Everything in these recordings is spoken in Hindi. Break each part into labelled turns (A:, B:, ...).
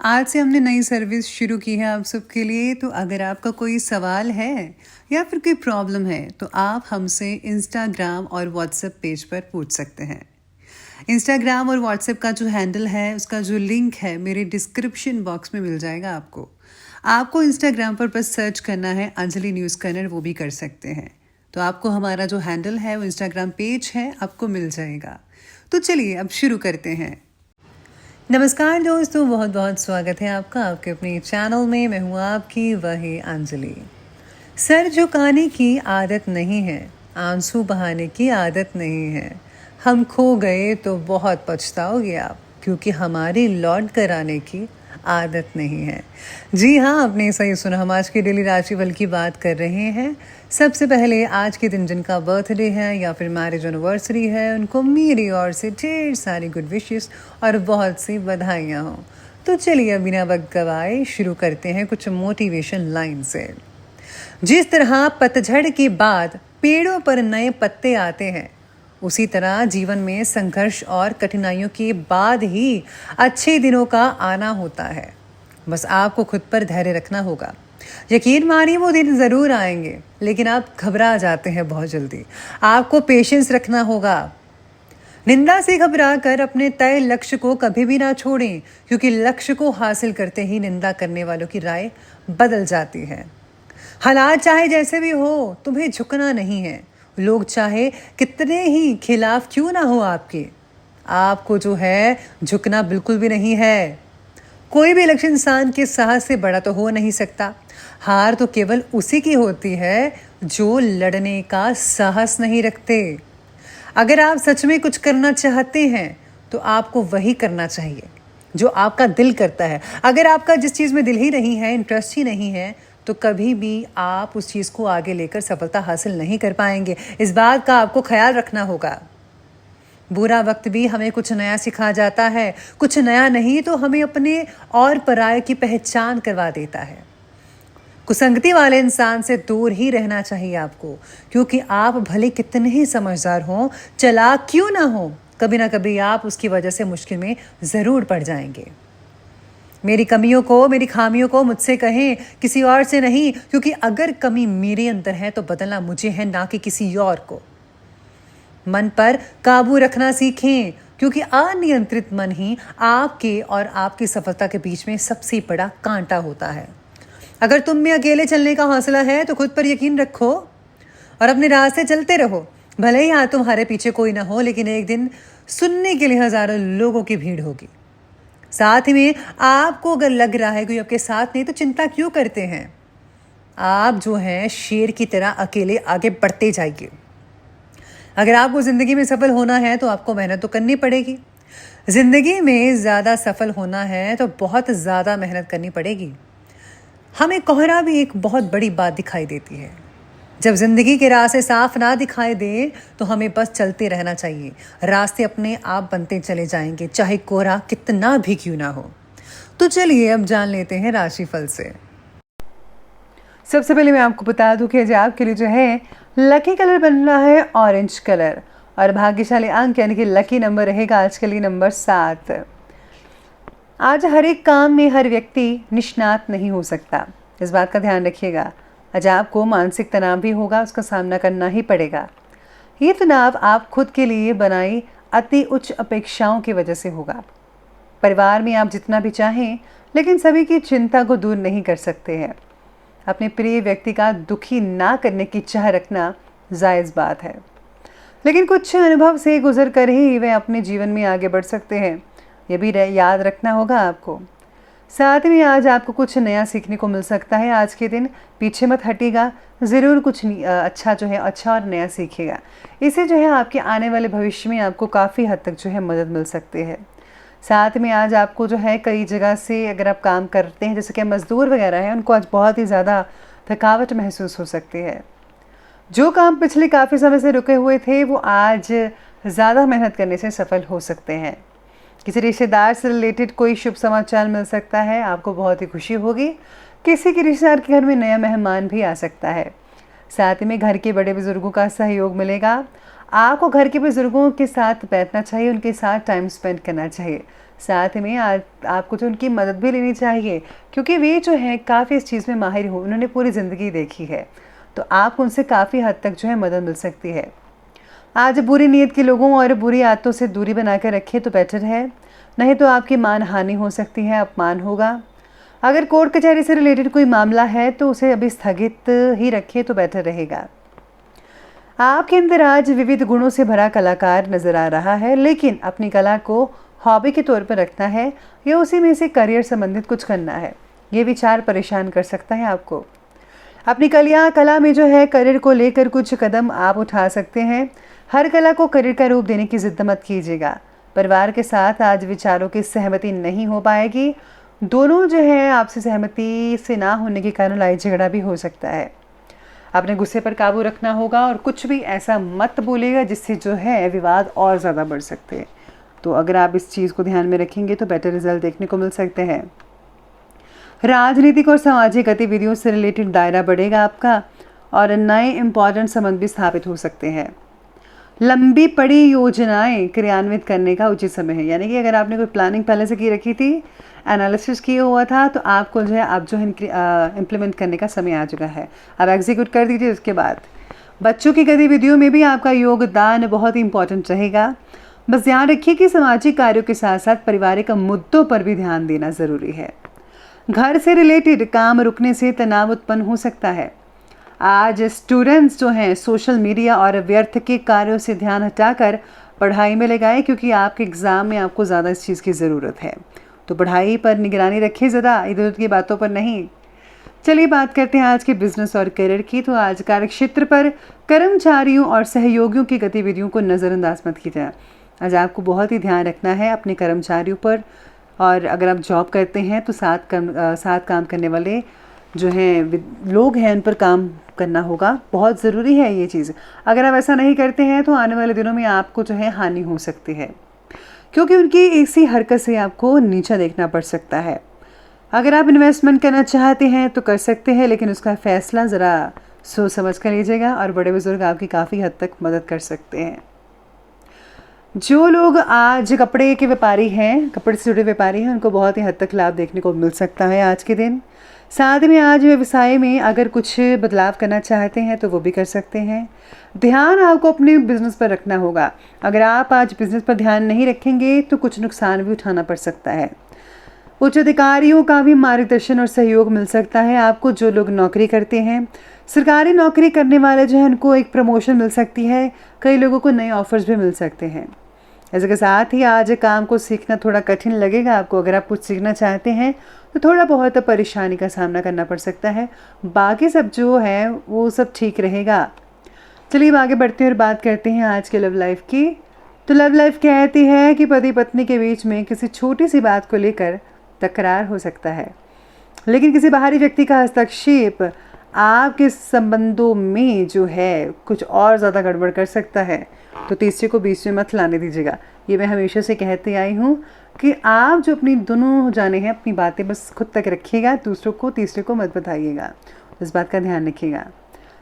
A: आज से हमने नई सर्विस शुरू की है आप सबके लिए। तो अगर आपका कोई सवाल है या फिर कोई प्रॉब्लम है तो आप हमसे इंस्टाग्राम और व्हाट्सएप पेज पर पूछ सकते हैं। इंस्टाग्राम और व्हाट्सएप का जो हैंडल है उसका जो लिंक है मेरे डिस्क्रिप्शन बॉक्स में मिल जाएगा आपको। आपको इंस्टाग्राम पर बस सर्च करना है अंजलि न्यूज़ कन्नड़, वो भी कर सकते हैं। तो आपको हमारा जो हैंडल है वो इंस्टाग्राम पेज है आपको मिल जाएगा। तो चलिए अब शुरू करते हैं। नमस्कार दोस्तों, बहुत बहुत स्वागत है आपका आपके अपने चैनल में। मैं हूँ आपकी वही अंजलि। सर झुकाने की आदत नहीं है, आंसू बहाने की आदत नहीं है। हम खो गए तो बहुत पछताओगे आप, क्योंकि हमारी लौट कर आने की आदत नहीं है। जी हाँ, आपने सही सुना। हम आज के डेली राशिफल की बात कर रहे हैं। सबसे पहले आज के दिन जिनका बर्थडे है या फिर मैरिज एनिवर्सरी है, उनको मेरी ओर से ढेर सारी गुड विशेस और बहुत सी बधाइयाँ हों। तो चलिए बिना वक्त गवाए शुरू करते हैं कुछ मोटिवेशन लाइन से। जिस तरह पतझड़ के बाद पेड़ों पर नए पत्ते आते हैं, उसी तरह जीवन में संघर्ष और कठिनाइयों के बाद ही अच्छे दिनों का आना होता है। बस आपको खुद पर धैर्य रखना होगा। यकीन मानिए वो दिन ज़रूर आएंगे, लेकिन आप घबरा जाते हैं बहुत जल्दी। आपको पेशेंस रखना होगा। निंदा से घबरा कर अपने तय लक्ष्य को कभी भी ना छोड़ें, क्योंकि लक्ष्य को हासिल करते ही निंदा करने वालों की राय बदल जाती है। हालात चाहे जैसे भी हो, तुम्हें झुकना नहीं है। लोग चाहे कितने ही खिलाफ क्यों ना हो आपके, आपको जो है झुकना बिल्कुल भी नहीं है। कोई भी लक्ष्य इंसान के साहस से बड़ा तो हो नहीं सकता। हार तो केवल उसी की होती है जो लड़ने का साहस नहीं रखते। अगर आप सच में कुछ करना चाहते हैं तो आपको वही करना चाहिए जो आपका दिल करता है। अगर आपका जिस चीज़ में दिल ही नहीं है, इंटरेस्ट ही नहीं है, तो कभी भी आप उस चीज़ को आगे लेकर सफलता हासिल नहीं कर पाएंगे। इस बात का आपको ख्याल रखना होगा। बुरा वक्त भी हमें कुछ नया सिखा जाता है, कुछ नया नहीं तो हमें अपने और पराये की पहचान करवा देता है। कुसंगति वाले इंसान से दूर ही रहना चाहिए आपको, क्योंकि आप भले कितने ही समझदार हों, चालाक क्यों ना हो, कभी ना कभी आप उसकी वजह से मुश्किल में ज़रूर पड़ जाएंगे। मेरी कमियों को, मेरी खामियों को मुझसे कहें, किसी और से नहीं, क्योंकि अगर कमी मेरे अंदर है तो बदलना मुझे है, ना कि किसी और को। मन पर काबू रखना सीखें, क्योंकि अनियंत्रित मन ही आपके और आपकी सफलता के बीच में सबसे बड़ा कांटा होता है। अगर तुम में अकेले चलने का हौसला है तो खुद पर यकीन रखो और अपने रास्ते चलते रहो। भले ही आज तुम्हारे पीछे कोई ना हो, लेकिन एक दिन सुनने के लिए हजारों लोगों की भीड़ होगी। साथ ही में आपको अगर लग रहा है कोई आपके साथ नहीं, तो चिंता क्यों करते हैं। आप जो हैं शेर की तरह अकेले आगे बढ़ते जाइए। अगर आपको ज़िंदगी में सफल होना है तो आपको मेहनत तो करनी पड़ेगी। ज़िंदगी में ज़्यादा सफल होना है तो बहुत ज़्यादा मेहनत करनी पड़ेगी। हमें कोहरा भी एक बहुत बड़ी बात दिखाई देती है। जब ज़िंदगी के रास्ते साफ ना दिखाई दे तो हमें बस चलते रहना चाहिए। रास्ते अपने आप बनते चले जाएंगे, चाहे कोहरा कितना भी क्यों ना हो। तो चलिए अब जान लेते हैं राशिफल से। सबसे पहले मैं आपको बता दूं कि आज आपके लिए जो है लकी कलर बन रहा है ऑरेंज कलर, और भाग्यशाली अंक यानी कि लकी नंबर रहेगा आज के लिए नंबर 7। आज हर एक काम में हर व्यक्ति निष्णात नहीं हो सकता, इस बात का ध्यान रखिएगा। आज आपको मानसिक तनाव भी होगा, उसका सामना करना ही पड़ेगा। ये तनाव आप खुद के लिए बनाई अति उच्च अपेक्षाओं की वजह से होगा। परिवार में आप जितना भी चाहें, लेकिन सभी की चिंता को दूर नहीं कर सकते हैं। अपने प्रिय व्यक्ति का दुखी ना करने की चाह रखना जायज़ बात है, लेकिन कुछ अनुभव से गुजर कर ही वे अपने जीवन में आगे बढ़ सकते हैं। ये भी याद रखना होगा आपको। साथ में आज आपको कुछ नया सीखने को मिल सकता है। आज के दिन पीछे मत हटिएगा, ज़रूर कुछ अच्छा जो है अच्छा और नया सीखिएगा। इससे जो है आपके आने वाले भविष्य में आपको काफ़ी हद तक जो है मदद मिल सकती है। साथ में आज आपको जो है कई जगह से अगर आप काम करते हैं, जैसे कि मज़दूर वगैरह हैं, उनको आज बहुत ही ज़्यादा थकावट महसूस हो सकती है। जो काम पिछले काफ़ी समय से रुके हुए थे वो आज ज़्यादा मेहनत करने से सफल हो सकते हैं। किसी रिश्तेदार से रिलेटेड कोई शुभ समाचार मिल सकता है, आपको बहुत ही खुशी होगी। किसी के रिश्तेदार के घर में नया मेहमान भी आ सकता है। साथ ही में घर के बड़े बुजुर्गों का सहयोग मिलेगा। आपको घर के बुजुर्गों के साथ बैठना चाहिए, उनके साथ टाइम स्पेंड करना चाहिए। साथ में आपको जो उनकी मदद भी लेनी चाहिए, क्योंकि वे जो है काफ़ी इस चीज़ में माहिर हो, उन्होंने पूरी ज़िंदगी देखी है। तो आप उनसे काफ़ी हद तक जो है मदद मिल सकती है। आज बुरी नीयत के लोगों और बुरी आदतों से दूरी बना कर रखें तो बेटर है, नहीं तो आपकी मानहानि हो सकती है, अपमान होगा। अगर कोर्ट कचहरी से रिलेटेड कोई मामला है तो उसे अभी स्थगित ही रखें तो बेटर रहेगा। आपके अंदर आज विविध गुणों से भरा कलाकार नजर आ रहा है, लेकिन अपनी कला को हॉबी के तौर पर रखना है या उसी में से करियर संबंधित कुछ करना है, ये विचार परेशान कर सकता है आपको। अपनी कला में जो है करियर को लेकर कुछ कदम आप उठा सकते हैं। हर कला को करियर का रूप देने की जिद मत कीजिएगा। परिवार के साथ आज विचारों की सहमति नहीं हो पाएगी। दोनों जो है आपसे सहमति से ना होने के कारण लड़ाई झगड़ा भी हो सकता है। अपने गुस्से पर काबू रखना होगा और कुछ भी ऐसा मत बोलेगा जिससे जो है विवाद और ज़्यादा बढ़ सकते हैं। तो अगर आप इस चीज़ को ध्यान में रखेंगे तो बेटर रिजल्ट देखने को मिल सकते हैं। राजनीतिक और सामाजिक गतिविधियों से रिलेटेड दायरा बढ़ेगा आपका और नए इम्पॉर्टेंट संबंध भी स्थापित हो सकते हैं। लंबी पड़ी योजनाएं क्रियान्वित करने का उचित समय है, यानी कि अगर आपने कोई प्लानिंग पहले से की रखी थी, एनालिसिस किया हुआ था, तो आपको जो है आप जो है इम्प्लीमेंट करने का समय आ चुका है। आप एग्जीक्यूट कर दीजिए। उसके बाद बच्चों की गतिविधियों में भी आपका योगदान बहुत ही इंपॉर्टेंट रहेगा। बस ध्यान रखिए कि सामाजिक कार्यों के साथ साथ पारिवारिक मुद्दों पर भी ध्यान देना ज़रूरी है। घर से रिलेटेड काम रुकने से तनाव उत्पन्न हो सकता है। आज स्टूडेंट्स जो हैं सोशल मीडिया और व्यर्थ के कार्यों से ध्यान हटाकर पढ़ाई में लगाएं, क्योंकि आपके एग्ज़ाम में आपको ज़्यादा इस चीज़ की ज़रूरत है। तो पढ़ाई पर निगरानी रखें, ज़्यादा इधर उधर की बातों पर नहीं। चलिए बात करते हैं आज के बिजनेस और करियर की। तो आज कार्यक्षेत्र पर कर्मचारियों और सहयोगियों की गतिविधियों को नज़रअंदाज मत कीजिए। आज आपको बहुत ही ध्यान रखना है अपने कर्मचारियों पर, और अगर आप जॉब करते हैं तो साथ काम करने वाले जो हैं लोग हैं उन पर काम करना होगा। बहुत ज़रूरी है ये चीज़। अगर आप ऐसा नहीं करते हैं तो आने वाले दिनों में आपको जो है हानि हो सकती है, क्योंकि उनकी इसी हरकत से आपको नीचा देखना पड़ सकता है। अगर आप इन्वेस्टमेंट करना चाहते हैं तो कर सकते हैं, लेकिन उसका फ़ैसला ज़रा सोच समझ कर लीजिएगा, और बड़े बुजुर्ग आपकी काफ़ी हद तक मदद कर सकते हैं। जो लोग आज कपड़े के व्यापारी हैं, कपड़े से जुड़े व्यापारी हैं, उनको बहुत ही हद तक लाभ देखने को मिल सकता है आज के दिन। साथ में आज व्यवसाय में अगर कुछ बदलाव करना चाहते हैं तो वो भी कर सकते हैं। ध्यान आपको अपने बिजनेस पर रखना होगा। अगर आप आज बिजनेस पर ध्यान नहीं रखेंगे तो कुछ नुकसान भी उठाना पड़ सकता है। उच्च अधिकारियों का भी मार्गदर्शन और सहयोग मिल सकता है आपको। जो लोग नौकरी करते हैं, सरकारी नौकरी करने वाले जो हैं, उनको एक प्रमोशन मिल सकती है। कई लोगों को नए ऑफर्स भी मिल सकते हैं। इसके साथ ही आज काम को सीखना थोड़ा कठिन लगेगा आपको। अगर आप कुछ सीखना चाहते हैं तो थोड़ा बहुत परेशानी का सामना करना पड़ सकता है। बाकी सब जो है वो सब ठीक रहेगा। चलिए आगे बढ़ते हैं और बात करते हैं आज के लव लाइफ की। तो लव लाइफ कहती है कि पति पत्नी के बीच में किसी छोटी सी बात को लेकर तकरार हो सकता है, लेकिन किसी बाहरी व्यक्ति का हस्तक्षेप आपके संबंधों में जो है कुछ और ज़्यादा गड़बड़ कर सकता है। तो तीसरे को बीच में मत लाने दीजिएगा। ये मैं हमेशा से कहती आई हूँ कि आप जो अपनी दोनों जाने हैं अपनी बातें बस खुद तक रखिएगा, तीसरे को मत बताइएगा। इस बात का ध्यान रखिएगा।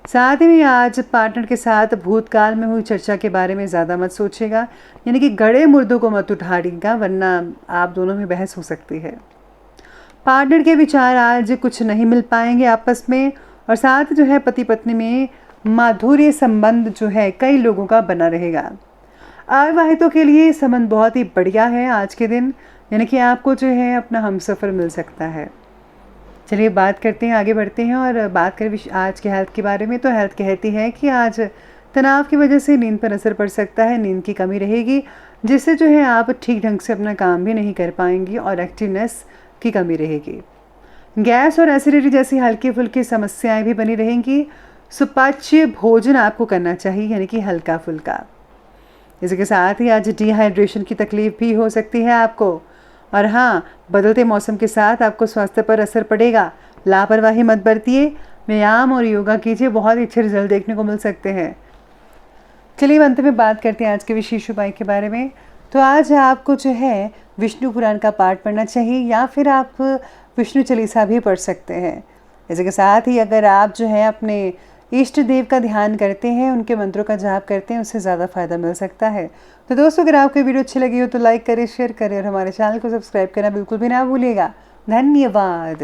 A: साथ ही आज पार्टनर के साथ भूतकाल में हुई चर्चा के बारे में ज़्यादा मत सोचिएगा, यानी कि गड़े मुर्दों को मत उठाइएगा, वरना आप दोनों में बहस हो सकती है। पार्टनर के विचार आज कुछ नहीं मिल पाएंगे आपस में, और साथ जो है पति पत्नी में माधुर्य संबंध जो है कई लोगों का बना रहेगा। अविवाहितों के लिए संबंध बहुत ही बढ़िया है आज के दिन, यानी कि आपको जो है अपना हमसफ़र मिल सकता है। चलिए बात करते हैं, आगे बढ़ते हैं और बात करें आज के हेल्थ के बारे में। तो हेल्थ कहती है कि आज तनाव की वजह से नींद पर असर पड़ सकता है। नींद की कमी रहेगी, जिससे जो है आप ठीक ढंग से अपना काम भी नहीं कर पाएंगी और एक्टिवनेस की कमी रहेगी। गैस और एसिडिटी जैसी हल्की फुल्की समस्याएं भी बनी रहेंगी। सुपाच्य भोजन आपको करना चाहिए, यानी कि हल्का फुल्का। इसके साथ ही आज डिहाइड्रेशन की तकलीफ भी हो सकती है आपको। और हाँ, बदलते मौसम के साथ आपको स्वास्थ्य पर असर पड़ेगा। लापरवाही मत बरतिए, व्यायाम और योगा कीजिए, बहुत ही अच्छे रिजल्ट देखने को मिल सकते हैं। चलिए अंत में बात करते हैं आज के विशेष उपाय के बारे में। तो आज आपको जो है विष्णु पुराण का पाठ पढ़ना चाहिए, या फिर आप विष्णु चालीसा भी पढ़ सकते हैं। इसके साथ ही अगर आप जो है अपने इष्ट देव का ध्यान करते हैं, उनके मंत्रों का जाप करते हैं, उससे ज़्यादा फ़ायदा मिल सकता है। तो दोस्तों, अगर आपको वीडियो अच्छी लगी हो तो लाइक करें, शेयर करें और हमारे चैनल को सब्सक्राइब करना बिल्कुल भी ना भूलिएगा। धन्यवाद।